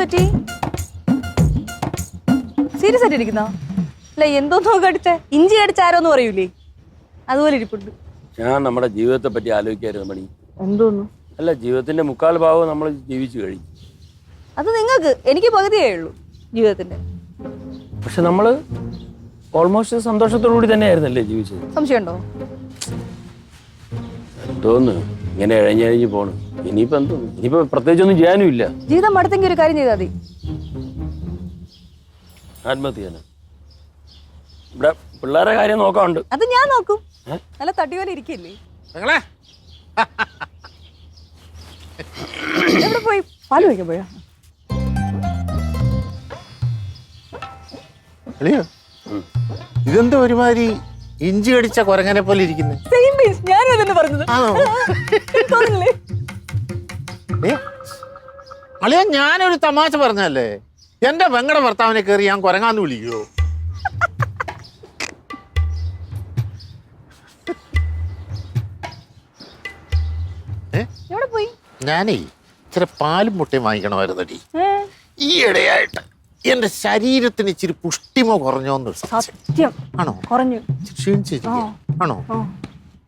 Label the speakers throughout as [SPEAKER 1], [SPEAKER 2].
[SPEAKER 1] പറ്റി സീരിയസ് ആയിട്ട് ഇരിക്കുന്നോ? അല്ല എന്തോന്നോ കടിച്ച ഇഞ്ചി കടിച്ചാരോന്ന് പറയൂലേ, അതുപോലെ ഇരിപ്പുണ്ട്.
[SPEAKER 2] ഞാൻ നമ്മുടെ ജീവിതത്തെ പറ്റി ആലോചിക്കായിരുന്നു മണി.
[SPEAKER 1] എന്തോന്നു?
[SPEAKER 2] അല്ല, ജീവിതത്തിന്റെ മുക്കാൽ ഭാഗവും നമ്മൾ ജീവിച്ചു കഴിഞ്ഞു.
[SPEAKER 1] അത് നിങ്ങൾക്ക്, എനിക്ക് പകുതിയേ ഉള്ളൂ ജീവിതത്തിന്റെ.
[SPEAKER 2] പക്ഷെ നമ്മള് ഓൾമോസ്റ്റ് സന്തോഷത്തോടു കൂടി തന്നെയായിരുന്നല്ലേ ജീവിച്ചത്.
[SPEAKER 1] സംശയമുണ്ടോ?
[SPEAKER 2] എന്തോന്ന് ഇങ്ങനെ ഇഴഞ്ഞഴിഞ്ഞ് പോണ്. ഇനിയിപ്പോ എന്തോന്നു, ഇനിയിപ്പോ പ്രത്യേകിച്ചൊന്നും ചെയ്യാനും ഇല്ല.
[SPEAKER 1] ജീവിതം മടുത്തെങ്കിൽ ഒരു കാര്യം ചെയ്താൽ മതി,
[SPEAKER 2] ആത്മഹത്യ ചെയ്യാന്. ഇവിടെ പിള്ളേരെ കാര്യം നോക്കാറുണ്ട്.
[SPEAKER 1] അത് ഞാൻ നോക്കും. നല്ല തട്ടിപോലെ ഇരിക്കില്ലേ. എവിടെ പോയി? പാല് വയ്ക്കാൻ പോയാ?
[SPEAKER 3] ഇതെന്താ ഒരുമാതിരി ഇഞ്ചി കടിച്ച കുരങ്ങനെ പോലെ ഇരിക്കുന്നത്? അളിയ, ഞാനൊരു തമാശ പറഞ്ഞല്ലേ. എന്റെ പെങ്ങടെ ഭർത്താവിനെ കയറി ഞാൻ കുരങ്ങാന്ന് വിളിക്കുവോ?
[SPEAKER 1] എവിടെ പോയി?
[SPEAKER 3] ഞാനേ ഇച്ചിരി പാലും മുട്ടയും വാങ്ങിക്കണമായിരുന്നടി. ഈ ഇടയായിട്ട് എന്റെ ശരീരത്തിന് ഇച്ചിരി പുഷ്ടിമോ കുറഞ്ഞോന്ന്.
[SPEAKER 1] സത്യം
[SPEAKER 3] ആണോ?
[SPEAKER 1] കുറഞ്ഞു.
[SPEAKER 3] ക്ഷീണിച്ചിരിക്കുക ആണോ?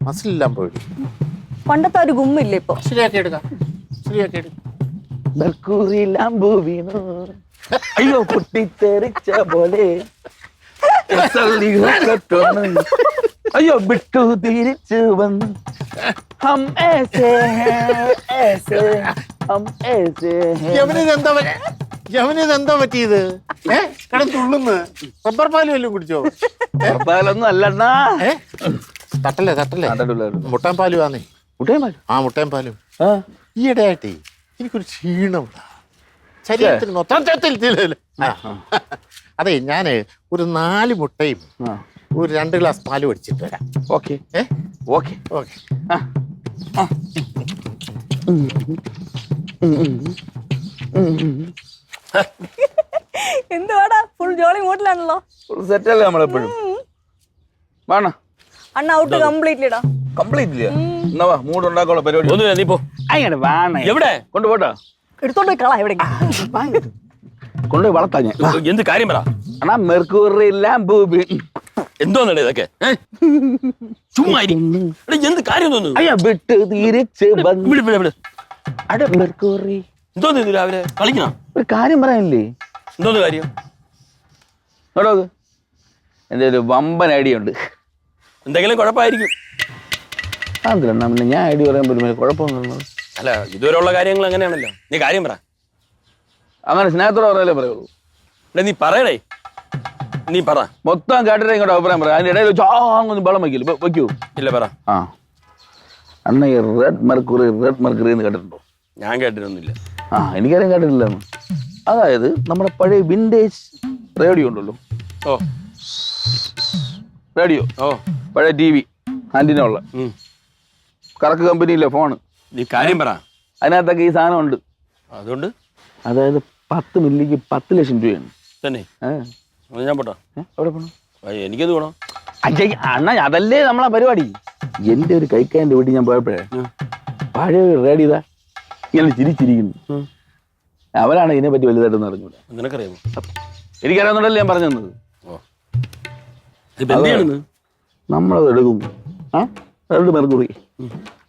[SPEAKER 3] മസിലെല്ലാം പോയി.
[SPEAKER 1] പണ്ടത്തെ ഒരു ഗുമ്മില്ല ഇപ്പൊ.
[SPEAKER 3] ശരിയാക്കി എടുക്കാം, ശരിയാക്കി എടുക്കാം.
[SPEAKER 4] അയ്യോ, പൊട്ടിത്തെറിച്ച പോലെ അയ്യോ വിട്ടു തിരിച്ചു വന്നു.
[SPEAKER 3] യവനിതെന്താ പറ്റിയത്? കിടന്നുള്ളുന്ന് റബ്ബർ പാല് വല്ലതും കുടിച്ചോ?
[SPEAKER 4] പാലൊന്നും അല്ലണ്ണാ.
[SPEAKER 3] തട്ടല്ലേ തട്ടല്ലേ, മുട്ടാൻ പാല് വാന്നേ. ആ മുട്ടയും പാലും. ഈയിടെയായിട്ടേ എനിക്കൊരു ക്ഷീണം ശരീരത്തിന് മൊത്തത്തിൽ. അതെ, ഞാന് ഒരു 4 മുട്ടയും ഒരു 2 ഗ്ലാസ് പാല് മേടിച്ചിട്ട് വരാം.
[SPEAKER 4] Okay okay
[SPEAKER 3] okay.
[SPEAKER 1] എന്തുവാടാ, ഫുൾ ജോളി മൂട്ടിലാണല്ലോ.
[SPEAKER 4] സെറ്റല്ലേ നമ്മളെപ്പോഴും. വേണ
[SPEAKER 1] അണ്ണ ഔട്ട് കംപ്ലീറ്റ്ലി ഇടാ.
[SPEAKER 4] കംപ്ലീറ്റ് ഇല്ല. എന്നാ വാ, മൂഡ് ഉണ്ടാക്കാനുള്ള പരിപാടി.
[SPEAKER 2] ഒന്നുമില്ല, നീ പോ.
[SPEAKER 4] അങ്ങനെ വേണ.
[SPEAKER 2] എവിടെ
[SPEAKER 4] കൊണ്ടുപോട്ടാ?
[SPEAKER 1] എടുത്തോണ്ട് പോയി കളാ. എവിടെ
[SPEAKER 4] കൊണ്ടുപോയി വളർത്താ ഞാൻ.
[SPEAKER 2] എന്ത് കാര്യം പറ.
[SPEAKER 4] അണ്ണാ മെർക്കൂറി ലാംബൂബി
[SPEAKER 2] എന്തോന്നേ ഇതൊക്കെ? ചുമ്മാ എന്ത് കാര്യം തോന്നുന്നു?
[SPEAKER 4] അയ്യാ വിട്ട് തിരിച്ച്
[SPEAKER 2] മെർക്കൂറി എന്തോന്നു രാവിലെ കളിക്കണം?
[SPEAKER 4] ഒരു കാര്യം പറയാനില്ലേ?
[SPEAKER 2] എന്തോന്ന് കാര്യം?
[SPEAKER 4] കേട്ടോ, എന്റെ ഒരു വമ്പൻ ഐഡിയ ഉണ്ട്.
[SPEAKER 2] എന്തെങ്കിലും കുഴപ്പമായിരിക്കും.
[SPEAKER 4] അതെന്നാ പിന്നെ ഞാൻ ഐഡിയ പറയുമ്പോൾ കുഴപ്പമൊന്നും.
[SPEAKER 2] അല്ല, ഇതുവരെയുള്ള കാര്യങ്ങൾ അങ്ങനെയാണല്ലോ. നീ കാര്യം പറ.
[SPEAKER 4] അങ്ങനെ സ്നേഹത്തോടെ പറയാലേ പറയുള്ളൂ.
[SPEAKER 2] നീ പറയടേ, നീ പറ.
[SPEAKER 4] മൊത്തം കേട്ടിട്ട് ഇങ്ങോട്ട് അഭിപ്രായം പറയാം. അതിന്റെ ഇടയിൽ വെച്ച് വെള്ളം വയ്ക്കില്ല. വയ്ക്കൂ?
[SPEAKER 2] ഇല്ല, പറ.
[SPEAKER 4] ആ, അണ്ണ ഈ റെഡ് മെർക്കുറി എന്ന് കേട്ടിട്ടുണ്ടോ?
[SPEAKER 2] ഞാൻ കേട്ടിട്ടൊന്നുമില്ല.
[SPEAKER 4] ആ, എനിക്കറിയാൻ കേട്ടിട്ടില്ല. അതായത് നമ്മുടെ പഴയ വിന്റേജ് റേഡിയോ ഉണ്ടല്ലോ.
[SPEAKER 2] ഓ,
[SPEAKER 4] റേഡിയോ.
[SPEAKER 2] ഓ,
[SPEAKER 4] പഴയ TV ആന്റിന ഉള്ള കറക്ക് കമ്പനിയിലെ ഫോണ്.
[SPEAKER 2] നീ കാര്യം പറ.
[SPEAKER 4] അതിനകത്തൊക്കെ ഈ സാധനം ഉണ്ട്.
[SPEAKER 2] അതുകൊണ്ട്
[SPEAKER 4] അതായത് 10 മില്ലിക്ക് 10 ലക്ഷം രൂപയാണ്
[SPEAKER 2] തന്നെ. ഞാൻ പോട്ടോ?
[SPEAKER 4] എവിടെ പോണോ?
[SPEAKER 2] എനിക്കത് വേണോ?
[SPEAKER 4] അണ്ണ, അതല്ലേ നമ്മളെ പരിപാടി. എന്റെ ഒരു കൈക്കാരൻ്റെ വീട്ടിൽ ഞാൻ പോയപ്പോഴേ പഴയ റേഡിയോ ഇതാ ഇങ്ങനെ ചിരിച്ചിരിക്കുന്നു. അവരാണ് ഇതിനെ പറ്റി വലുതായിട്ടൊന്നും അറിഞ്ഞൂടാ.
[SPEAKER 2] നിനക്കറിയാമോ?
[SPEAKER 4] എനിക്കറിയാവുന്നതല്ലേ ഞാൻ പറഞ്ഞു തന്നത്.
[SPEAKER 2] ഓ,
[SPEAKER 4] നമ്മളത് എടുക്കും. റെഡ് മെർക്കുറി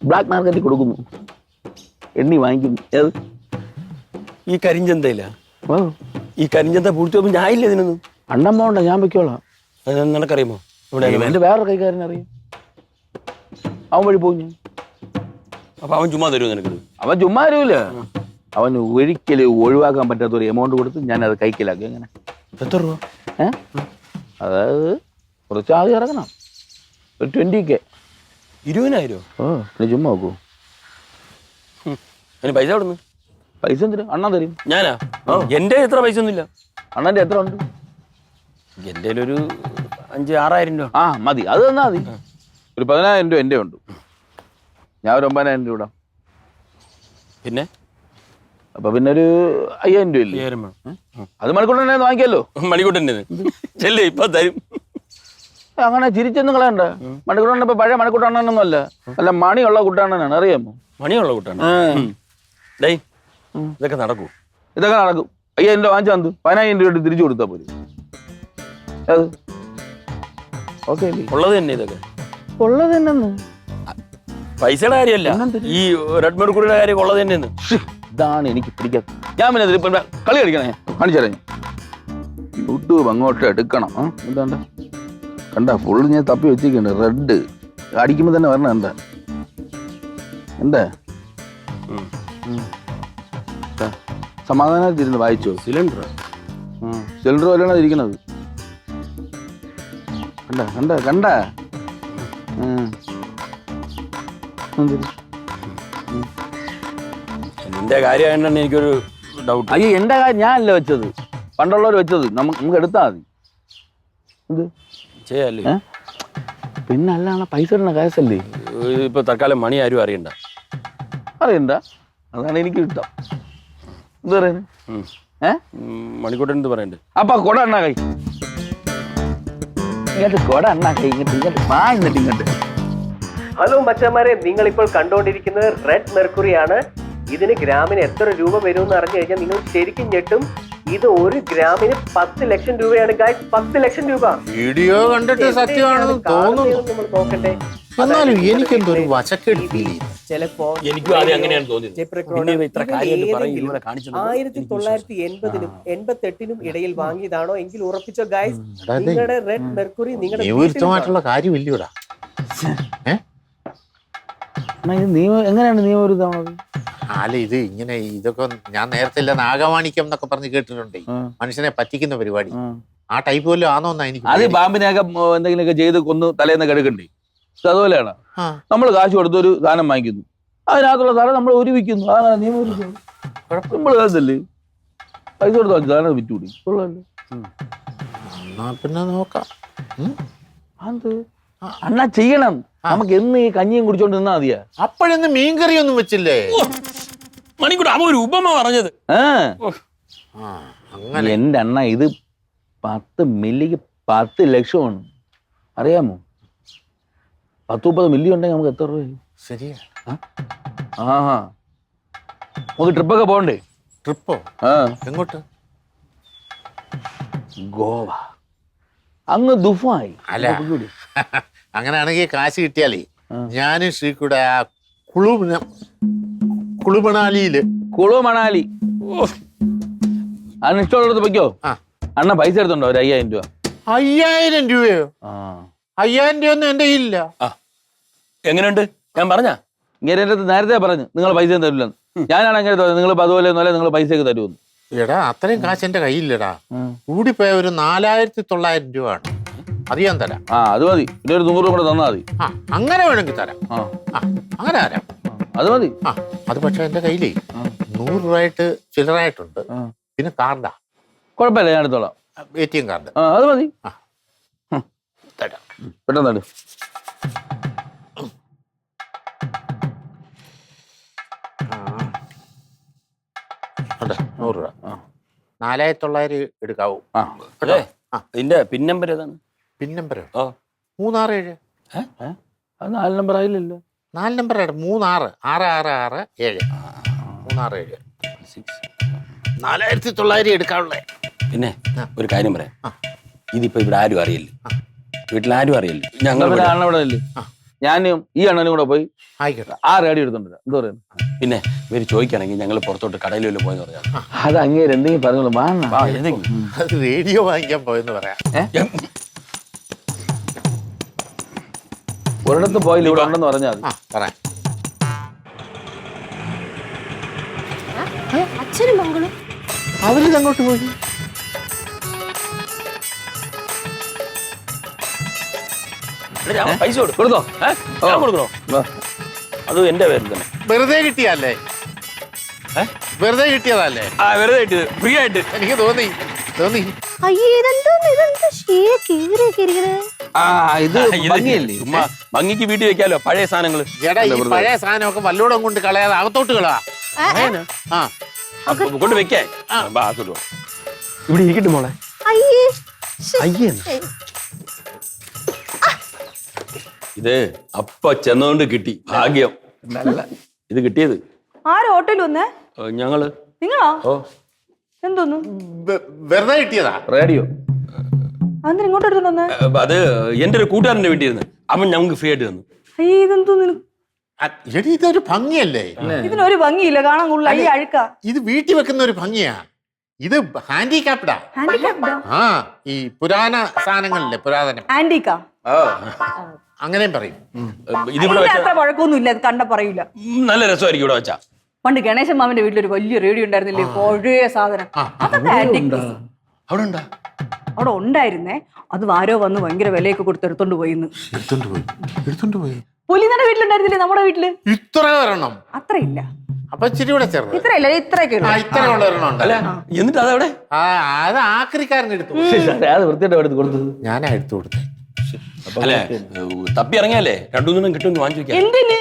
[SPEAKER 4] ബ്ലാക്ക് മാർക്കറ്റിൽ കൊടുക്കുന്നു, എണ്ണി വാങ്ങിക്കുന്നു. ഏത്
[SPEAKER 2] ഈ കരിഞ്ചന്തയില്ല? ഈ കരിഞ്ചന്ത പൂഴ്ത്തി നോക്കുമ്പോൾ ഞാൻ ഇല്ല ഇതിനൊന്നും.
[SPEAKER 4] അണ്ണൻ പോണ്ട, ഞാൻ വെക്കോളാം.
[SPEAKER 2] നിനക്കറിയുമോ? ഇവിടെ
[SPEAKER 4] എന്റെ വേറൊരു കൈക്കാരൻ അറിയാം. അവൻ വഴി പോകും ഞാൻ.
[SPEAKER 2] അപ്പൊ അവൻ ചുമ്മാ തരുമോ നിനക്ക്?
[SPEAKER 4] അവൻ ചുമ്മാ തരൂല. അവന് ഒരിക്കലും ഒഴിവാക്കാൻ പറ്റാത്ത ഒരു എമൗണ്ട് കൊടുത്ത് ഞാൻ അത് കൈക്കലാക്കി. എങ്ങനെ?
[SPEAKER 2] എത്ര രൂപ?
[SPEAKER 4] അതായത് കുറച്ച് ആദ്യം ഇറങ്ങണം. ഒരു 20K.
[SPEAKER 2] 20,000?
[SPEAKER 4] ഓ, പിന്നെ ചുമ്മാ നോക്കൂ.
[SPEAKER 2] അതിന് പൈസ എവിടുന്ന്?
[SPEAKER 4] പൈസ എന്തിനാ? അണ്ണൻ തരും.
[SPEAKER 2] ഞാനാ? എന്റെ എത്ര പൈസ ഒന്നുമില്ല.
[SPEAKER 4] അണ്ണന്റെ എത്ര ഉണ്ട്?
[SPEAKER 2] എന്റെ ഒരു 5,000-6,000 രൂപ.
[SPEAKER 4] ആ, മതി, അത് തന്നാ മതി. ഒരു 10,000 രൂപ എന്റെ ഉണ്ട്. ഞാൻ ഒരു 9,000 രൂപ. പിന്നെ അപ്പൊ പിന്നെ ഒരു 5,000 രൂപ ഇല്ലേ? അത് മണിക്കൂട്ടൻ വാങ്ങിക്കാമല്ലോ.
[SPEAKER 2] മണിക്കൂട്ടൻ ചെല്ലേ ഇപ്പൊ തരും.
[SPEAKER 4] അങ്ങനെ ചിരിച്ചെന്ന് കളയണ്ട. മണിക്കൂട്ടണ്ണൻ ഇപ്പൊ പഴയ മണിക്കൂട്ടണ്ണനൊന്നും അല്ല, അല്ല മണിയുള്ള കുട്ടണ്ണനാണ്, അറിയാമോ?
[SPEAKER 2] മണിയുള്ള കൂട്ടാണ്. ഡേയ് ഇതൊക്കെ നടക്കൂ?
[SPEAKER 4] ഇതൊക്കെ നടക്കും. 5000 രൂപ വാങ്ങിച്ചു തന്നു, 10000 രൂപ തിരിച്ചു കൊടുത്താൽ പോലും അത് ഓക്കെ അല്ലേ?
[SPEAKER 2] ഉള്ളത് തന്നെ ഇതൊക്കെ
[SPEAKER 4] ഉള്ളത് തന്നെന്ന്.
[SPEAKER 2] പൈസയുടെ കാര്യമല്ല, ഈ റെഡ് മെർക്കുറിയുടെ കാര്യം ഉള്ളത് തന്നെയെന്ന്.
[SPEAKER 4] ഇതാണ് എനിക്ക് പിടിക്കാത്ത. ഞാൻ പിന്നെ ഇപ്പൊ കളി കളിക്കണേ, കാണിച്ചാലേ യൂട്യൂബ് അങ്ങോട്ട് എടുക്കണം. എന്താണ്ട കണ്ട ഫുള്ള് ഞാൻ തപ്പി വെച്ചിട്ടുണ്ട്. റെഡ് അടിക്കുമ്പോ തന്നെ വരണം. എന്താ എന്താ സമാധാനമായിട്ടിരുന്ന് വായിച്ചോ?
[SPEAKER 2] സിലിണ്ടർ
[SPEAKER 4] സിലിണ്ടർ പോലെയാണ് ഇരിക്കണത്. കണ്ട കണ്ട കണ്ട
[SPEAKER 2] നിന്റെ കാര്യമായിട്ടാണ് എനിക്കൊരു ഡൗട്ട്.
[SPEAKER 4] അയ്യോ എന്റെ കാര്യം ഞാനല്ല വെച്ചത്, പണ്ടുള്ളവർ വെച്ചത്. നമുക്ക് എടുത്താൽ മതി. ഇത്
[SPEAKER 2] ചെയ്യല്ലേ?
[SPEAKER 4] പിന്നെ അല്ലാണ് പൈസ ഇടുന്ന കേസല്ലേ.
[SPEAKER 2] ഇപ്പൊ തൽക്കാലം മണി ആരും അറിയണ്ട.
[SPEAKER 4] അറിയണ്ട, അതാണ് എനിക്ക് ഇഷ്ടം. എന്ത് പറയുന്നത്?
[SPEAKER 2] മണിക്കൂട്ടൻ എന്ത് പറയണ്ട്?
[SPEAKER 4] അപ്പൊ കൊട അണ്ണാ കൈ ഇങ്ങോട്ട്, കൊട അണ്ണാ കൈ ഇങ്ങോട്ട്, ഇങ്ങോട്ട് വാ, എന്നിട്ട് ഇങ്ങോട്ട്.
[SPEAKER 5] ഹലോ മച്ചന്മാരെ, നിങ്ങൾ ഇപ്പോൾ കണ്ടുകൊണ്ടിരിക്കുന്നത് റെഡ് മെർക്കുറി ആണ്. ഇതിന് ഗ്രാമിന് എത്ര രൂപ വരുമെന്ന് അറിഞ്ഞു കഴിഞ്ഞാൽ നിങ്ങൾ ശരിക്കും ഞെട്ടും. ഇത് 1 ഗ്രാമിന് 10 ലക്ഷം രൂപയാണ് ഗായ്സ്, 10 ലക്ഷം രൂപ.
[SPEAKER 3] വീഡിയോ കണ്ടിട്ട് സത്യമാണെന്ന് തോന്നുന്നു.
[SPEAKER 5] നമ്മൾ നോക്കട്ടെ.
[SPEAKER 3] എന്നാലും എനിക്കെന്തോ ഒരു വശക്കേട് ഫീൽ ചെയ്തു.
[SPEAKER 5] ചിലപ്പോ
[SPEAKER 2] എനിക്കും ആദ്യം അങ്ങനെയാണ് തോന്നിയത്.
[SPEAKER 5] 1980-നും 88-നും ഇടയിൽ വാങ്ങിയതാണോ എങ്കിൽ ഉറപ്പിച്ചോ ഗായ്സ്, നിങ്ങളുടെ റെഡ് മെർക്കുറി നിങ്ങളുടെ
[SPEAKER 3] നിയമവിരുദ്ധമായിട്ടുള്ള കാര്യമില്ലയോടാ.
[SPEAKER 4] നിയമം എങ്ങനെയാണ് നിയമം ഒരു തവണ?
[SPEAKER 3] അല്ല ഇത് ഇങ്ങനെ ഇതൊക്കെ ഞാൻ നേരത്തെ ഇല്ല നാഗവാണിക്യം എന്നൊക്കെ പറഞ്ഞ് കേട്ടിട്ടുണ്ട്. മനുഷ്യനെ പറ്റിക്കുന്ന പരിപാടി ആ ടൈപ്പ് വല്ലതും ആണോന്നാ എനിക്ക്.
[SPEAKER 4] അത് പാമ്പിനെയൊക്കെ എന്തെങ്കിലുമൊക്കെ ചെയ്ത് കൊന്ന് തലേന്ന് കിടക്കണ്ടേ? അതുപോലെയാണ്. നമ്മൾ കാശ് കൊടുത്ത് ഒരു സാധനം വാങ്ങിക്കുന്നു, അതിനകത്തുള്ള സാധനം നമ്മൾ ഒരുവിക്കുന്നു. അതാണ് നിയമം. നമ്മൾ കേസല്ലേ, പൈസ കൊടുത്ത് സാധനം വിറ്റുകൂടി.
[SPEAKER 3] പിന്നെ നോക്കാം.
[SPEAKER 4] അണ്ണാ ചെയ്യണം. നമുക്ക് എന്ന് ഈ കഞ്ഞിയും കുടിച്ചോണ്ട് നിന്നാ മതിയാ.
[SPEAKER 3] അപ്പോഴൊന്നും മീൻകറി ഒന്നും വെച്ചില്ലേ?
[SPEAKER 2] മണിക്കൂട്ട അവ ഒരു ഉപമ പറഞ്ഞത്.
[SPEAKER 4] എന്റെ അണ്ണ ഇത് 10 മില്ലിക്ക് 10 ലക്ഷമാണ്, അറിയാമോ? 10-30 മില്ലി ഉണ്ടെങ്കിൽ നമുക്ക് എത്ര രൂപ?
[SPEAKER 3] ശരിയാ.
[SPEAKER 4] നമുക്ക് ട്രിപ്പൊക്കെ പോകണ്ടേ?
[SPEAKER 3] ട്രിപ്പോ? എങ്ങോട്ട്?
[SPEAKER 4] ഗോവ. അങ്ങ് ദുബായ്.
[SPEAKER 3] അല്ല അങ്ങനെയാണെങ്കിൽ കാശ് കിട്ടിയാലേ ഞാനും ശ്രീകൂടെ ആ കുളുമണാലിയില്.
[SPEAKER 4] കുളുമണാലി അന്ന് ഇഷ്ടമുള്ളത് പൊയ്ക്കോ. അണ്ണ പൈസ എടുത്തുണ്ടോ? ഒരു 5000 രൂപ.
[SPEAKER 3] 5000 രൂപയോ? 5000 രൂപ ഒന്നും എന്റെ ഇല്ല.
[SPEAKER 2] എങ്ങനെയുണ്ട്? ഞാൻ പറഞ്ഞ
[SPEAKER 4] ഇങ്ങനെ എൻ്റെ അടുത്ത് നേരത്തെ പറഞ്ഞു നിങ്ങൾ പൈസ തരില്ലെന്ന്. ഞാനാണ് അങ്ങനെ തോന്നുന്നത് നിങ്ങൾ അതുപോലെ ഒന്നുമല്ല, നിങ്ങൾ പൈസയൊക്കെ തരുമെന്ന്.
[SPEAKER 3] എടാ അത്രയും കാശ് എന്റെ കയ്യില്ലടാ. കൂടിപ്പോയ ഒരു 4900 രൂപ ആണ്. അത് ഞാൻ തരാം.
[SPEAKER 4] അത് മതി. പിന്നെ ഒരു 100 രൂപ കൂടെ തന്നാ മതി.
[SPEAKER 3] അങ്ങനെ വേണമെങ്കിൽ തരാം. അങ്ങനെ തരാം.
[SPEAKER 4] അത് മതി.
[SPEAKER 3] അത് പക്ഷെ എന്റെ കയ്യിലേ 100 രൂപയായിട്ട് ചില്ലറായിട്ടുണ്ട്. പിന്നെ കാർഡാ.
[SPEAKER 4] കുഴപ്പമില്ല, ഞാൻ എടുത്തോളാം.
[SPEAKER 3] ATM card.
[SPEAKER 4] അത് മതി. തരാം. പെട്ടെന്ന് തരും.
[SPEAKER 3] ഉണ്ട് 100 രൂപ. 4900 എടുക്കാവൂ.
[SPEAKER 2] ഇതിന്റെ പിൻ നമ്പർ ഏതാണ്?
[SPEAKER 3] പിൻ നമ്പരോ? 367.
[SPEAKER 4] അത് 4 നമ്പർ ആയില്ലല്ലോ.
[SPEAKER 3] 4 നമ്പർ 36 6667 367 4900 എടുക്കാവുള്ളേ.
[SPEAKER 2] പിന്നെ ഒരു കാര്യം പറയാം, ഇതിപ്പോ ഇവിടെ ആരും അറിയില്ല, വീട്ടിലാരും അറിയില്ല. ഞങ്ങൾ
[SPEAKER 4] ഇവിടെ ഇല്ലേ, ഞാനും ഈ അണ്ണനും കൂടെ പോയി
[SPEAKER 3] ആയിക്കോട്ടെ
[SPEAKER 4] 6 അടി എടുത്തോണ്ട് എന്താ പറയുന്നത്.
[SPEAKER 2] പിന്നെ ഇവര് ചോദിക്കുകയാണെങ്കിൽ ഞങ്ങൾ പുറത്തോട്ട് കടയിലല്ലോ പോയെന്ന് പറയാം.
[SPEAKER 4] അത് അങ്ങേര് എന്തെങ്കിലും പറഞ്ഞോളൂ.
[SPEAKER 3] അത് റേഡിയോ വാങ്ങിക്കാൻ പോയെന്ന് പറയാം.
[SPEAKER 4] ഒരിടത്ത് പോയില്ല, ഇവിടെ ഉണ്ടെന്ന് പറഞ്ഞാൽ
[SPEAKER 3] പറയാം.
[SPEAKER 6] അച്ഛനും മംഗളും
[SPEAKER 3] അവരിതങ്ങോട്ട് പോയി.
[SPEAKER 2] പൈസ കൊടുത്തോ? കൊടുക്കണോ? അത് എന്റെ പേരിൽ തന്നെ.
[SPEAKER 3] വെറുതെ കിട്ടിയല്ലേ? വെറുതെ കിട്ടിയതല്ലേ?
[SPEAKER 2] വെറുതെ കിട്ടിയത്, ഫ്രീ ആയിട്ട്.
[SPEAKER 3] എനിക്ക് തോന്നി.
[SPEAKER 4] ഇത്
[SPEAKER 2] ഭംഗിക്ക് വീട്ടിൽ വെക്കാലോ പഴയ സാധനങ്ങള്.
[SPEAKER 3] ചേട്ടാ ഈ പഴയ സാധനമൊക്കെ വല്ലോടം കൊണ്ട് കളയാതെ അകത്തോട്ട് കളാ.
[SPEAKER 2] കൊണ്ട് വെക്കാൻ ഇവിടെ ഇരിക്കട്ടെ മോളെ. ഇത് അപ്പ ചെന്നുകൊണ്ട് കിട്ടി ഭാഗ്യം. നല്ല ഇത് കിട്ടിയത്.
[SPEAKER 1] ആരും ഓട്ടോയിൽ വന്നേ?
[SPEAKER 2] ഞങ്ങള്.
[SPEAKER 1] നിങ്ങളോ?
[SPEAKER 2] ഓ
[SPEAKER 1] എന്തോന്നു?
[SPEAKER 3] വെറുതെ കിട്ടിയതാ
[SPEAKER 4] റേഡിയോ.
[SPEAKER 1] അന്നിട്ട് ഇങ്ങോട്ട് എടുത്തോണ്ട് വന്നേ?
[SPEAKER 2] അത് എന്റെ ഒരു കൂട്ടുകാരന്റെ വീട്ടിൽ ഇരുന്ന് അവൻ ഞങ്ങൾക്ക് ഫ്രീ ആയിട്ട് തന്നു.
[SPEAKER 1] അയ്യേ, ഇതെന്തോന്നു?
[SPEAKER 3] എടി ഇതൊരു ഭംഗിയല്ലേ?
[SPEAKER 1] ഇതിനൊരു ഭംഗിയില്ല, കാണാൻ കൊള്ളില്ല. ഈ അഴുക്ക
[SPEAKER 3] ഇത് വീട്ടിൽ വെക്കുന്ന ഒരു ഭംഗിയാ. ഇത് ഹാൻഡിക്യാപ്ഡാ. ആ ഈ പുരാണ സാധനങ്ങളില്ലേ, പുരാതനം
[SPEAKER 1] ആന്റിക്കാ.
[SPEAKER 3] അങ്ങനെയും പറയും.
[SPEAKER 2] ഇതിവിടെ വെച്ച
[SPEAKER 1] അത്ര പഴക്കൊന്നും ഇല്ല, കണ്ട പറയൂല.
[SPEAKER 2] നല്ല രസമായിരിക്കും ഇവിടെ വെച്ചാ.
[SPEAKER 1] പണ്ട് ഗണേശൻ മാമന്റെ വീട്ടിലൊരു വലിയ റേഡിയോ ഉണ്ടായിരുന്നില്ലേ, പഴയ സാധനം. അതൊക്കെ ആന്റിക്.
[SPEAKER 2] അവിടെ ഉണ്ടാ?
[SPEAKER 1] അവിടെ ഉണ്ടായിരുന്നേ, അത് ആരോ വന്ന് ഭയങ്കര വിലയൊക്കെ കൊടുത്ത് എടുത്തോണ്ട് പോയിന്ന്.
[SPEAKER 3] എടുത്തോണ്ട് പോയി.
[SPEAKER 1] പുലിനയുടെ വീട്ടിലുണ്ടായിരുന്നില്ലേ, നമ്മുടെ വീട്ടില്?
[SPEAKER 3] ഇത്ര ഒരെണ്ണം
[SPEAKER 1] അത്രയില്ല.
[SPEAKER 3] അപ്പൊ ഇച്ചിരി കൂടെ ചേർന്ന്
[SPEAKER 1] ഇത്രയില്ല, ഇത്രയൊക്കെ ഉള്ളൂ.
[SPEAKER 3] ഇത്ര ഉള്ള ഒരെണ്ണം ഉണ്ട്.
[SPEAKER 2] അല്ല എന്നിട്ട് അതവിടെ
[SPEAKER 3] അത് ആക്രിക്കാരൻ എടുത്തു.
[SPEAKER 4] അത് വൃത്തിയായിട്ട് എടുത്ത് കൊടുത്തത്
[SPEAKER 3] ഞാനാ എടുത്തു കൊടുത്തത്.
[SPEAKER 2] അല്ലെ തപ്പി ഇറങ്ങിയല്ലേ 2-3 കിട്ടുമെന്ന് വാങ്ങിച്ചു വെക്കാം.
[SPEAKER 1] എന്തിന്?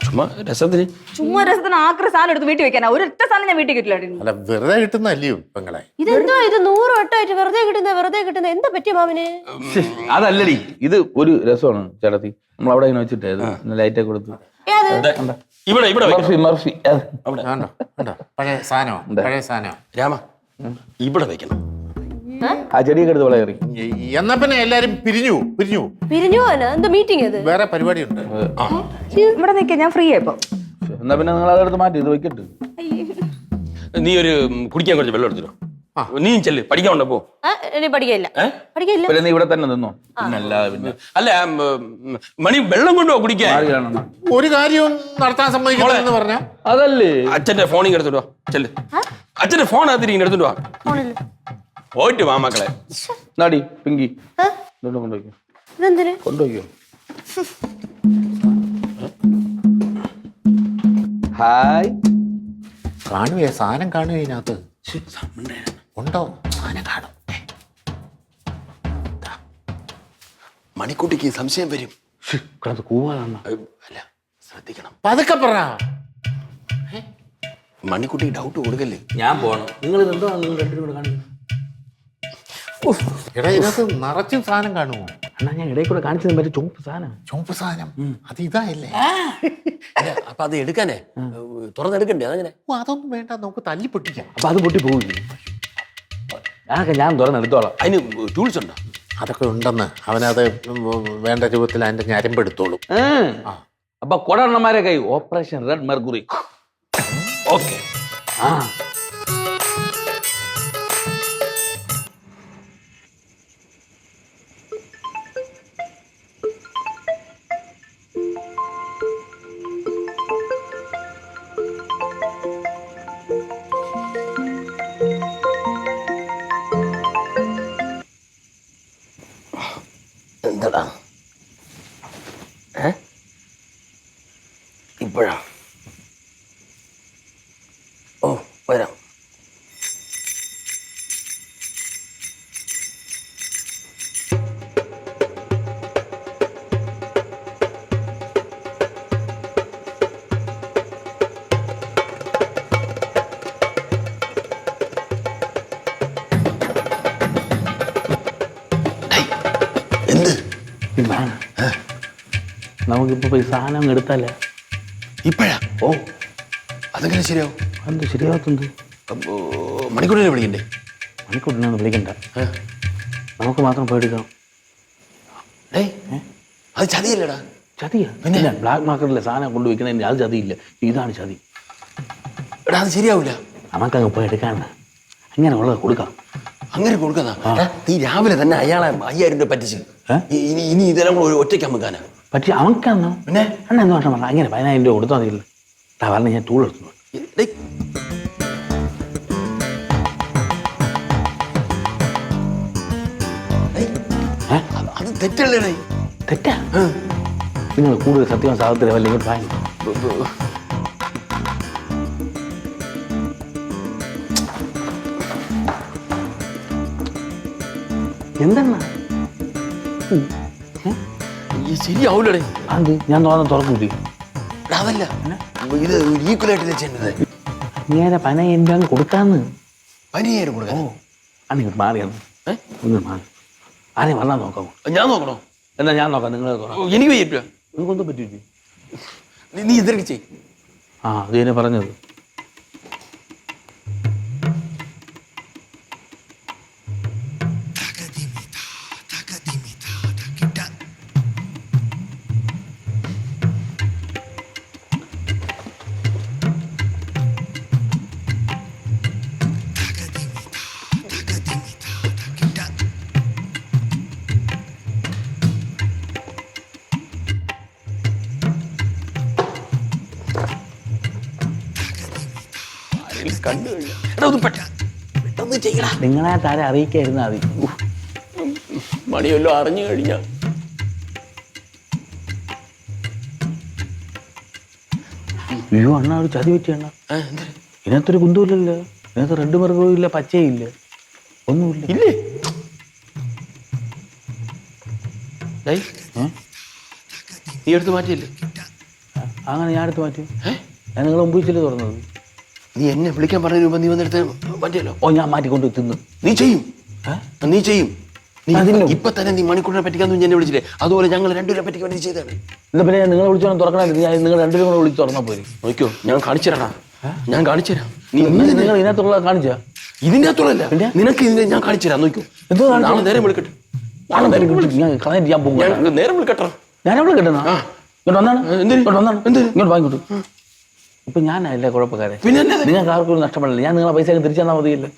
[SPEAKER 2] ചുമ്മാ രസത്തിന്.
[SPEAKER 1] ചുമ്മാ രസത്തിന് ആക്രി സാധനം എടുത്ത് വീട്ടിൽ വെക്കാനാ? ഒരൊറ്റ സാധനം ഞാൻ വീട്ടിൽ കിട്ടില്ല.
[SPEAKER 3] അല്ല വെറുതെ കിട്ടുന്നല്ലയോ പെങ്ങളെ?
[SPEAKER 6] ഇതെന്തോ ഇത് 100 വട്ടമായിട്ട് വെറുതെ കിട്ടുന്ന എന്താ പറ്റിയ മാമന്?
[SPEAKER 4] അതല്ലടി, ഇത് ഒരു രസമാണ് ചേട്ടത്തി. നമ്മൾ അവിടെ ഇങ്ങനെ വെച്ചിട്ടേ ലൈറ്റൊക്കെ കൊടുത്തു.
[SPEAKER 2] ഇവിടെ ഇവിടെ
[SPEAKER 4] മർഫി മർഫി
[SPEAKER 2] അവിടെ
[SPEAKER 3] പഴയ സാധനമാണ്, പഴയ സാധനമാണ്.
[SPEAKER 2] രാമ ഇവിടെ വെക്കണം.
[SPEAKER 4] ആ ചെടിയൊക്കെ എടുത്ത് വളയേറി.
[SPEAKER 3] എന്നാ പിന്നെ എല്ലാരും പിരിഞ്ഞു
[SPEAKER 6] പോവാനാ? എന്താ മീറ്റിംഗ് അത്?
[SPEAKER 3] വേറെ പരിപാടിയുണ്ട്.
[SPEAKER 1] ഇവിടെ നിൽക്കാം, ഞാൻ ഫ്രീ ആയപ്പോ.
[SPEAKER 4] എന്നാ പിന്നെ നിങ്ങൾ അതെടുത്ത് മാറ്റി ഇത് വെക്കട്ട്.
[SPEAKER 2] നീ ഒരു കുടിക്കാൻ കുറച്ച് വെള്ളം എടുത്തിട്ടോ. നീ ചെല്ല്, പഠിക്കാൻ ഉണ്ടപ്പോ.
[SPEAKER 6] പഠിക്കില്ല.
[SPEAKER 4] പിന്നെ നീ ഇവിടെ തന്നെ നിന്നോ. പിന്നല്ലാതെ പിന്നെ
[SPEAKER 2] അല്ല മണി വെള്ളം കൊണ്ടോ കുടിക്കാൻ.
[SPEAKER 3] ഒരു കാര്യവും നടത്താൻ സമ്മതിക്കില്ലെന്ന് പറഞ്ഞ
[SPEAKER 4] അതല്ലേ
[SPEAKER 2] അച്ഛന്റെ ഫോണിങ് എടുത്തിട്ടോ. ചെല്ല്, അച്ഛന്റെ ഫോൺ അതിരിങ്ങനെ എടുത്തിട്ട് വാ. പോയിട്ട് വാ മക്കളെ.
[SPEAKER 4] നാടി പിങ്കി കൊണ്ടുപോയിക്കോ.
[SPEAKER 6] ഇതെന്തിന്?
[SPEAKER 4] കൊണ്ടുപോയിക്കോ. ഹായ്.
[SPEAKER 3] കാണുവേ, സാധനം കാണുവേ ഇതിനകത്ത്. ഉണ്ടോ? സാധനം കാണും.
[SPEAKER 2] മണിക്കുട്ടിക്ക് സംശയം വരും. അല്ല ശ്രദ്ധിക്കണം.
[SPEAKER 3] പതുക്കെ പറ.
[SPEAKER 2] മണിക്കുട്ടിക്ക് ഡൗട്ട് കൊടുക്കല്ലേ.
[SPEAKER 4] ഞാൻ പോണം. നിങ്ങൾ എന്തോ നിങ്ങൾ രണ്ടും കൂടെ കാണിക്കുന്നു.
[SPEAKER 3] എടാ ഇതിനകത്ത് നിറച്ചും സാധനം കാണുമോ?
[SPEAKER 4] അണ്ണാ ഞാൻ ഇടയിൽ കൂടെ കാണിച്ചത് മറ്റേ ചുവപ്പ് സാധനം.
[SPEAKER 3] അത് ഇതായല്ലേ?
[SPEAKER 2] അപ്പൊ അത് എടുക്കാനേ തുറന്നെടുക്കണ്ടേ? അതങ്ങനെ.
[SPEAKER 3] അതൊന്നും വേണ്ട, നമുക്ക് തല്ലി പൊട്ടിക്കാം.
[SPEAKER 4] അപ്പൊ അത് പൊട്ടി പോകില്ലേ? അതൊക്കെ ഞാൻ തുറന്നെടുത്തോളാം.
[SPEAKER 2] അതിന് ടൂൾസ് ഉണ്ടോ?
[SPEAKER 3] അതൊക്കെ ഉണ്ടെന്ന് അവനത് വേണ്ട രൂപത്തിൽ അതിന്റെ ഞരമ്പെടുത്തോളും.
[SPEAKER 4] അപ്പൊ കൊടണ്ണന്മാരെ കൈ ഓപ്പറേഷൻ റെഡ് മെർക്കുറി.
[SPEAKER 2] ഓക്കെ.
[SPEAKER 4] ആ
[SPEAKER 2] എന്താടാ ഇപ്പോഴാ? ഓ വരാം.
[SPEAKER 4] നമുക്കിപ്പോ ഈ സാധനം എടുത്തല്ലേ?
[SPEAKER 2] ഇപ്പോഴാ?
[SPEAKER 4] ഓ
[SPEAKER 2] അതെങ്ങനെ ശരിയാവും?
[SPEAKER 4] എന്ത് ശരിയാകത്തുണ്ട്?
[SPEAKER 2] മണിക്കൂറിനെ വിളിക്കണ്ടേ?
[SPEAKER 4] മണിക്കൂട്ടിനെ വിളിക്കണ്ട, നമുക്ക് മാത്രം പോയെടുക്കാം.
[SPEAKER 2] അത് ചതിയല്ലടാ.
[SPEAKER 4] ചതിയാ? പിന്നെ ബ്ലാക്ക് മാർക്കറ്റിലെ സാധനം കൊണ്ടുവയ്ക്കുന്നതിന് അത് ചതിയില്ല, ഇതാണ് ചതി.
[SPEAKER 2] എടാ അത് ശരിയാവൂല.
[SPEAKER 4] നമുക്കങ്ങ് പോയി എടുക്കാണ്ട് അങ്ങനെ ഉള്ളത് കൊടുക്കാം.
[SPEAKER 2] അങ്ങനെ കൊടുക്കാ? നീ രാവിലെ തന്നെ അയാളെ 5000 രൂപ പറ്റിച്ച് ഇനി ഇതെല്ലാം കൂടെ ഒറ്റയ്ക്ക് അമ്മക്കാനാ
[SPEAKER 4] പറ്റി? അവൻക്കാന്നോ? പിന്നെ അണ്ണ എന്ത് വർഷം പറഞ്ഞ അങ്ങനെ 10000 രൂപ കൊടുത്താൽ മതിയില്ല. പറഞ്ഞ ഞാൻ ടൂൾ എടുത്തു.
[SPEAKER 2] അത് തെറ്റല്ലേ?
[SPEAKER 4] തെറ്റാ? നിങ്ങൾ കൂടുതൽ സത്യവും സാഹചര്യം വല്ല ഇങ്ങോട്ട് വാങ്ങി. എന്തെണ്ണ
[SPEAKER 2] ശരിയാവൂലേ?
[SPEAKER 4] അത് ഞാൻ തുറക്കൂട്ടി.
[SPEAKER 2] അതല്ല ഇത് ഈക്വലായിട്ട് ചെയ്യേണ്ടത്.
[SPEAKER 4] ഞാൻ 10000 രൂപ കൊടുക്കാന്ന്.
[SPEAKER 2] 10000 കൊടുക്കാൻ?
[SPEAKER 4] അന്നിങ്ങോട്ട് മാറിയാണ്. ഒന്ന് മാറി ആരെയും വന്നാൽ നോക്കാമോ?
[SPEAKER 2] ഞാൻ നോക്കണോ?
[SPEAKER 4] എന്നാ ഞാൻ നോക്കാം, നിങ്ങൾ
[SPEAKER 2] എനിക്ക് വയ്യ.
[SPEAKER 4] നിങ്ങൾക്കൊന്നും പറ്റൂല്ലേ?
[SPEAKER 2] നീ എന്തൊക്കെ ചെയ്.
[SPEAKER 4] ആ അത് തന്നെ പറഞ്ഞത്.
[SPEAKER 2] കണ്ടു കഴിഞ്ഞാ എടാ ഒന്ന് പെട്ടെന്ന് ചെയ്യടാ.
[SPEAKER 4] നിങ്ങളെ താരം അറിയിക്കായിരുന്നാ മതി.
[SPEAKER 2] മണിയല്ലോ അറിഞ്ഞു കഴിഞ്ഞാ
[SPEAKER 4] അയ്യോ അണ്ണ ഒരു ചതി പറ്റിയണ്ണ. ഇതിനകത്തൊരു കുന്തമില്ലല്ലോ, ഇതിനകത്ത് റെഡ് മൃഗവും ഇല്ല, പച്ചയില്ല, ഒന്നുമില്ല.
[SPEAKER 2] ഇല്ലേ? നീ എടുത്ത് മാറ്റിയില്ലേ?
[SPEAKER 4] അങ്ങനെ ഞാൻ എടുത്ത് മാറ്റി. ഞാൻ നിങ്ങളെ മുമ്പിച്ചില്ലേ തുറന്നത്?
[SPEAKER 2] നീ എന്നെ വിളിക്കാൻ പറഞ്ഞ രൂപ നീ വന്നെടുത്ത് മാറ്റിയല്ലോ.
[SPEAKER 4] ഓ ഞാൻ മാറ്റിക്കൊണ്ട് തിന്ന്.
[SPEAKER 2] നീ ചെയ്യും, നീ ചെയ്യും. ഇപ്പൊ തന്നെ നീ മണിക്കൂറിനെ പറ്റിക്കാന്ന് എന്നെ വിളിച്ചില്ലേ? അതുപോലെ ഞങ്ങൾ രണ്ടുപേരെ പറ്റിക്കാൻ വേണ്ടി ചെയ്താണ്.
[SPEAKER 4] എന്നാ പിന്നെ ഞാൻ നിങ്ങളെ വിളിച്ചോണം തുറക്കണേ. ഞാൻ നിങ്ങൾ രണ്ടുപേരും കൂടെ വിളിച്ച് തുറന്നാൽ പോരെ?
[SPEAKER 2] നോക്കിയോ, ഞാൻ കാണിച്ചു തരാടാ, ഞാൻ കാണിച്ചു തരാം.
[SPEAKER 4] നിങ്ങൾ ഇതിനകത്തുള്ള കാണിച്ചാ?
[SPEAKER 2] ഇതിന്റെ അകത്തുള്ളല്ല, നിനക്ക് ഇതിന്റെ ഞാൻ കാണിച്ചു തരാം. നോക്കിയോ,
[SPEAKER 4] എന്തോ
[SPEAKER 2] നാളെ നേരം വിളിക്കട്ടെ.
[SPEAKER 4] ഞാൻ കളഞ്ഞിട്ട് ഞാൻ പോകും.
[SPEAKER 2] ഞാൻ നേരം വിളിക്കട്ടോ.
[SPEAKER 4] ഞാൻ അവിടെ കിട്ടണ ഇങ്ങോട്ട് വന്നാണ്. ഇങ്ങോട്ട് വാങ്ങിക്കോട്ടു. ഇപ്പൊ ഞാനല്ലേ കുഴപ്പക്കാരെ?
[SPEAKER 2] പിന്നെ
[SPEAKER 4] നിങ്ങൾക്ക് ആർക്കും ഒരു നഷ്ടപ്പെടില്ല. ഞാൻ നിങ്ങളെ പൈസ തിരിച്ചു തന്നാൽ മതിയല്ലേ?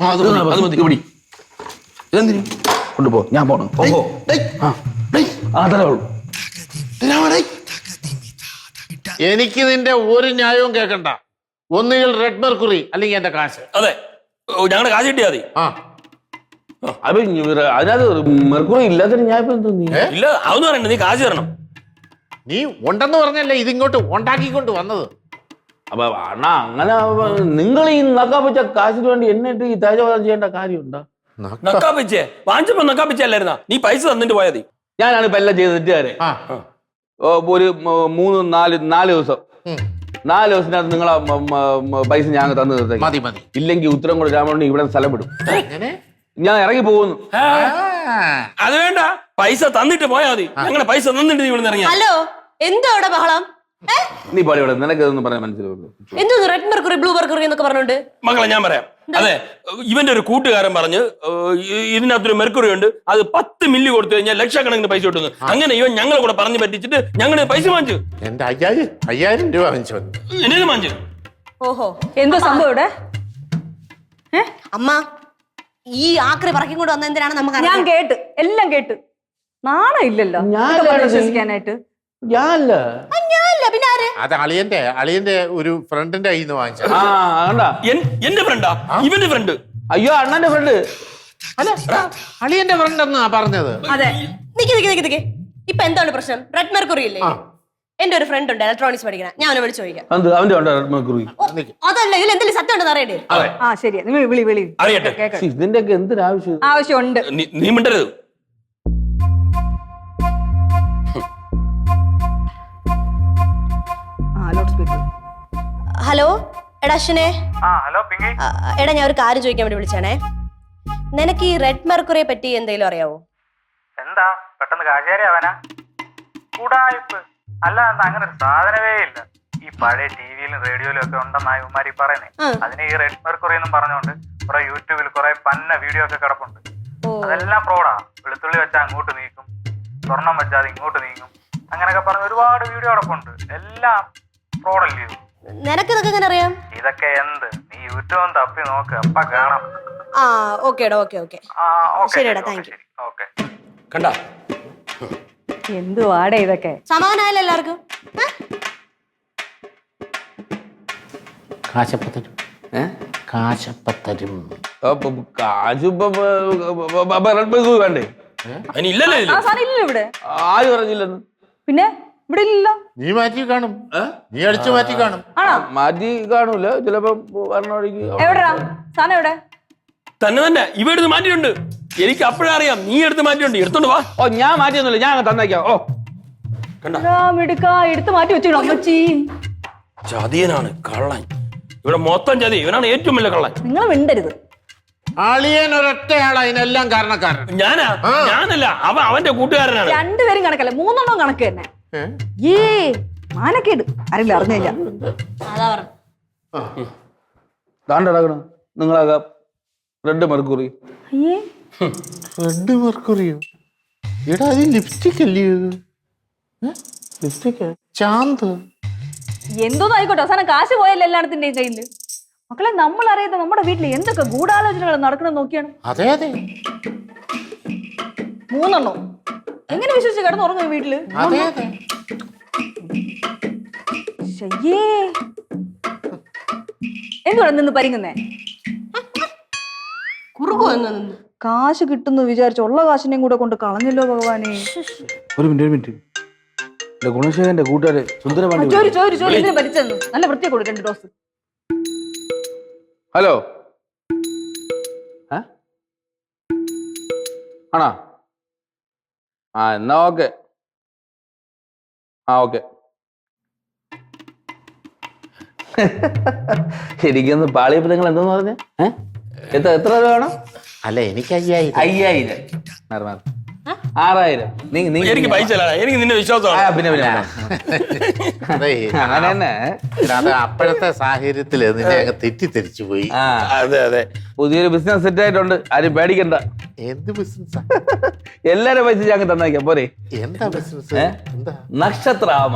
[SPEAKER 4] കൊണ്ടുപോ, ഞാൻ പോണം. അതേ ഉള്ളൂ.
[SPEAKER 3] എനിക്ക് നിന്റെ ഒരു ന്യായവും കേൾക്കണ്ട. ഒന്നുകിൽ റെഡ് മെർക്കുറി അല്ലെങ്കിൽ എന്റെ കാശ്.
[SPEAKER 2] അതെ, ഞങ്ങളുടെ കാശ് കിട്ടിയാ മതി.
[SPEAKER 4] അപ്പൊ അതിനകത്ത് മെർക്കുറി ഇല്ലാത്തൊരു ഞാൻ ഇപ്പൊ എന്തോ
[SPEAKER 2] ഇല്ല, അതൊന്നും പറയണ്ട. നീ കാശ് തരണം.
[SPEAKER 3] നീ ഉണ്ടെന്ന് പറഞ്ഞല്ലേ ഇതിങ്ങോട്ട് ഉണ്ടാക്കിക്കൊണ്ട് വന്നത്.
[SPEAKER 4] അപ്പൊ അണ്ണാ അങ്ങനെ നിങ്ങൾ ഈ നക്കാപ്പിച്ച കാശിന് വേണ്ടി എന്നിട്ട് ഈ തേജവാദം ചെയ്യേണ്ട കാര്യമുണ്ടോ?
[SPEAKER 2] നക്കാപ്പിച്ചേ വാങ്ങിച്ചപ്പോ നക്കാപ്പിച്ചല്ലായിരുന്നാ? നീ പൈസ തന്നിട്ട് പോയാ മതി.
[SPEAKER 4] ഞാനാണ് ഇപ്പൊ എല്ലാം ചെയ്ത് തെറ്റുകാരെ. ഒരു 3-4 ദിവസം 4 ദിവസത്തിനകത്ത് നിങ്ങളെ പൈസ ഞാൻ തന്നു തീർത്തേക്ക്.
[SPEAKER 3] മതി മതി.
[SPEAKER 4] ഇല്ലെങ്കിൽ ഉത്തരം കൂടെ രാമണ്ണി ഇവിടെ സ്ഥലം വിടും. ഞാൻ ഇറങ്ങി പോകുന്നു.
[SPEAKER 2] അത് വേണ്ട, പൈസ തന്നിട്ട് പോയാ മതി. ഞങ്ങളെ പൈസ തന്നിട്ട് നീ ഇവിടെ ഇറങ്ങിയ.
[SPEAKER 6] ഹലോ, എന്തോ അവിടെ ബഹളം?
[SPEAKER 4] നീ പാടി ഇവിടെ, നിനക്ക് ഇതൊന്നും പറയാൻ മനസ്സിലാവുള്ളൂ.
[SPEAKER 6] എന്തോ റെഡ് മെർക്കുറി ബ്ലൂ മെർക്കുറി എന്നൊക്കെ പറഞ്ഞോണ്ട്.
[SPEAKER 2] മക്കളെ ഞാൻ പറയാം. അതെ, ഇവന്റെ ഒരു കൂട്ടുകാരൻ പറഞ്ഞ് ഇതിനകത്തൊരു മെർക്കുറി ഉണ്ട്, അത് 10 മില്ലി കൊടുത്തു കഴിഞ്ഞാൽ ലക്ഷക്കണക്കിന് പൈസ കിട്ടുന്നു. അങ്ങനെ ഇവൻ ഞങ്ങളെ കൂടെ പറഞ്ഞു പറ്റിച്ചിട്ട് ഞങ്ങള് പൈസ വാങ്ങിച്ചു.
[SPEAKER 3] എന്റെ 5000 രൂപ വാങ്ങിച്ചു.
[SPEAKER 2] എന്നെ വാങ്ങിച്ചു.
[SPEAKER 6] ഓഹോ,
[SPEAKER 1] എന്തോ സംഭവം ഇവിടെ?
[SPEAKER 6] അമ്മ ഈ ആക്രി പറക്കിക്കൊണ്ട് വന്ന എന്തിനാണ് നമുക്ക്?
[SPEAKER 1] ഞാൻ കേട്ട്, എല്ലാം കേട്ട്. നാണം ഇല്ലല്ലോ വിശ്വസിക്കാനായിട്ട്.
[SPEAKER 4] ഞാനല്ല,
[SPEAKER 6] പിന്നെ ആര്?
[SPEAKER 3] അത് അളിയന്റെ ഒരു ഫ്രണ്ടിന്റെ കയ്യിൽ നിന്ന് വാങ്ങിച്ച.
[SPEAKER 2] എന്റെ ഫ്രണ്ടാ, ഇവന്റെ ഫ്രണ്ട്.
[SPEAKER 4] അയ്യോ അണ്ണന്റെ ഫ്രണ്ട്.
[SPEAKER 3] അല്ല, അളിയന്റെ ഫ്രണ്ട് എന്നാ പറഞ്ഞത്.
[SPEAKER 6] അതെ, നിക്ക്. ഇപ്പൊ എന്താണ് പ്രശ്നം? റെഡ് മെർക്കുറി ഇല്ലേ? എന്റെ ഒരു ഫ്രണ്ട് ഉണ്ട് ഇലക്ട്രോണിക്സ് പഠിക്കണ, ഞാൻ അവനെ വിളിച്ചു ചോദിക്കാം. അതല്ല, ഇതിൽ എന്തെങ്കിലും സത്യം ഉണ്ടെന്ന് അറിയണ്ടേ?
[SPEAKER 1] ആ ശരിയാ, നിങ്ങൾ വിളി
[SPEAKER 2] അറിയട്ടെ.
[SPEAKER 4] ഇതിന്റെ ഒക്കെ എന്തൊരാവശ്യം?
[SPEAKER 1] ആവശ്യമുണ്ട്.
[SPEAKER 2] നീ മിണ്ടരുത്.
[SPEAKER 6] ഹലോ, എടാ അശ്വനെ.
[SPEAKER 7] ഹലോ പിങ്കി.
[SPEAKER 6] എടാ, ഞാൻ ഒരു കാര്യം ചോദിക്കാൻ വേണ്ടി വിളിച്ചാണേ. നിനക്ക് ഈ റെഡ് മെർക്കുറിയെ പറ്റി എന്തെങ്കിലും അറിയാവോ?
[SPEAKER 7] എന്താ പെട്ടെന്ന് കാശാരി ആവാനാ? കൂടായ്പ് അല്ലാതെ അങ്ങനെ ഒരു സാധനമേ ഇല്ല. ഈ പഴയ ടിവിയിലും റേഡിയോയിലും ഒക്കെ ഉണ്ടെന്നാ ഇവന്മാര് പറയുന്നേ. അതിന് ഈ റെഡ് മെർക്കുറി എന്നും പറഞ്ഞുകൊണ്ട് കുറെ യൂട്യൂബിൽ കുറെ പന്ന വീഡിയോ ഒക്കെ കിടപ്പുണ്ട്. അതെല്ലാം ഫ്രോഡാ. വെളുത്തുള്ളി വെച്ചാൽ അങ്ങോട്ട് നീക്കും, സ്വർണം വെച്ചാൽ ഇങ്ങോട്ട് നീങ്ങും, അങ്ങനെയൊക്കെ പറഞ്ഞ ഒരുപാട് വീഡിയോ കിടപ്പുണ്ട്. എല്ലാം ഫ്രോഡല്ലേ.
[SPEAKER 6] നിനക്ക് ഇതൊക്കെ എങ്ങനെ അറിയാം?
[SPEAKER 7] ഇതൊക്കെ എന്ത്, നീ യൂട്യൂബ് തപ്പി നോക്ക്, അപ്പ കാണാം.
[SPEAKER 6] ആ ഓക്കേടാ, ഓക്കെ. ശരിടാ, താങ്ക് യു.
[SPEAKER 7] ഓക്കെ.
[SPEAKER 2] കണ്ടാ
[SPEAKER 1] എന്തുവാടേ ഇതൊക്കെ?
[SPEAKER 6] സമാധാനമായല്ലോ എല്ലാവർക്കും?
[SPEAKER 3] കാശപ്പത്തരും.
[SPEAKER 4] കാശ് വേണ്ടേ?
[SPEAKER 2] അതിനില്ലല്ലോ
[SPEAKER 1] ആ സാധനം ഇല്ല ഇവിടെ.
[SPEAKER 4] ആര് പറഞ്ഞില്ലെന്ന്?
[SPEAKER 1] പിന്നെ ഇവിടെ ഇല്ലല്ലോ.
[SPEAKER 3] നീ മാറ്റി കാണും, നീ അടിച്ചു മാറ്റി കാണും.
[SPEAKER 1] ആണോ?
[SPEAKER 4] മാറ്റി കാണൂല ചിലപ്പോ. പറഞ്ഞോടിക്ക്
[SPEAKER 1] എവിടെടാ സാധനം? എവിടെ
[SPEAKER 2] തന്നെ ഇവ എടുത്ത് മാറ്റിയിട്ടുണ്ട്. എനിക്ക് അപ്പോഴേ അറിയാം നീ എടുത്ത് മാറ്റിയിട്ടുണ്ട്. എടുത്തോണ്ട് വാ.
[SPEAKER 4] ഓ ഞാൻ മാറ്റിയൊന്നുമില്ല, ഞാൻ തന്നേക്കാം. ഓ
[SPEAKER 1] എടുത്ത് മാറ്റി വെച്ചോ അമ്മച്ചി.
[SPEAKER 2] ചതിയനാണ്, കള്ളൻ. ഇവിടെ മൊത്തം ചതി. ഇവനാണ് ഏറ്റവും വലിയ കള്ളൻ.
[SPEAKER 1] നിങ്ങൾ മിണ്ടരുത്.
[SPEAKER 3] അളിയൻ ഒരൊറ്റയാളാ അതിനെല്ലാം കാരണക്കാരൻ.
[SPEAKER 2] ഞാനല്ല, അവന്റെ കൂട്ടുകാരനാണ്.
[SPEAKER 1] രണ്ടുപേരും കണക്കല്ല, 3 കണക്ക് തന്നെ. ഏ മാനക്കേട് ആരെങ്കിലും അറിഞ്ഞില്ല.
[SPEAKER 6] അതാ പറഞ്ഞു.
[SPEAKER 4] താണ്ടടക്കണം നിങ്ങളാക റെഡ് മെർക്കുറി.
[SPEAKER 1] അയ്യേ
[SPEAKER 3] റെഡ് മെർക്കുറിയോ? എടാ അത് ലിപ്സ്റ്റിക് അല്ലയോ? ലിപ്സ്റ്റിക് ചാന്ത്
[SPEAKER 1] എന്തോന്നും ആയിക്കോട്ടെ, അവസാനം കാശ് പോയല്ലോ എല്ലാത്തിന്റെയും കയ്യില്. മക്കളെ, നമ്മൾ അറിയാത്ത നമ്മുടെ വീട്ടിൽ എന്തൊക്കെ ഗൂഢാലോചനകൾ നടക്കണം നോക്കിയാണ്.
[SPEAKER 3] അതെ അതെ
[SPEAKER 1] 3 എങ്ങനെ വിശ്വസിച്ച് കിടന്നുറങ്ങും ഈ വീട്ടില്?
[SPEAKER 3] അതെ അതെ.
[SPEAKER 1] ശയ്യേ, എന്തുവാ നിന്ന് പരിങ്ങുന്നേ?
[SPEAKER 6] കുറുക്കു വന്നു നിന്ന്.
[SPEAKER 1] കാശ് കിട്ടുന്നു വിചാരിച്ച ഉള്ള കാശിനെയും കൂടെ കൊണ്ട് കളഞ്ഞല്ലോ ഭഗവാനെ.
[SPEAKER 4] ഒരു മിനിറ്റ് ഗുണശേഖരന്റെ കൂട്ടുകാര് സുന്ദരപാണ്ഡ്യ.
[SPEAKER 1] ചോദിച്ചു ഭരിച്ചെന്നു നല്ല വൃത്തിയെ കൊടുക്കും 2 ഡോസ്.
[SPEAKER 4] ഹലോ, ആണോ? എന്നാ ഓക്കെ. ഓക്കെ. എനിക്കൊന്ന് പാളിയപ്പോ നിങ്ങൾ എന്തോന്ന് പറഞ്ഞേ? എത്ര രൂപ വേണം?
[SPEAKER 3] അല്ല എനിക്ക് 5000.
[SPEAKER 4] 5000. 6000.
[SPEAKER 2] എനിക്ക് പൈസ ഇല്ല, എനിക്ക് നിന്നെ വിശ്വാസമാണ്.
[SPEAKER 4] പിന്നെ അങ്ങനെ തന്നെ.
[SPEAKER 3] അത് അപ്പോഴത്തെ സാഹചര്യത്തില് നിന്നെ അങ്ങ് തെറ്റിദ്ധരിച്ചു പോയി.
[SPEAKER 2] അതെ.
[SPEAKER 4] പുതിയൊരു ബിസിനസ് സെറ്റ് ആയിട്ടുണ്ട്, ആരും പേടിക്കണ്ട.
[SPEAKER 3] എന്ത് ബിസിനസ്?
[SPEAKER 4] എല്ലാരും പൈസ ഞങ്ങൾ തന്നേക്കാം പോരെ.
[SPEAKER 3] എന്താ ബിസിനസ്? എന്താ?
[SPEAKER 4] നക്ഷത്രാമ.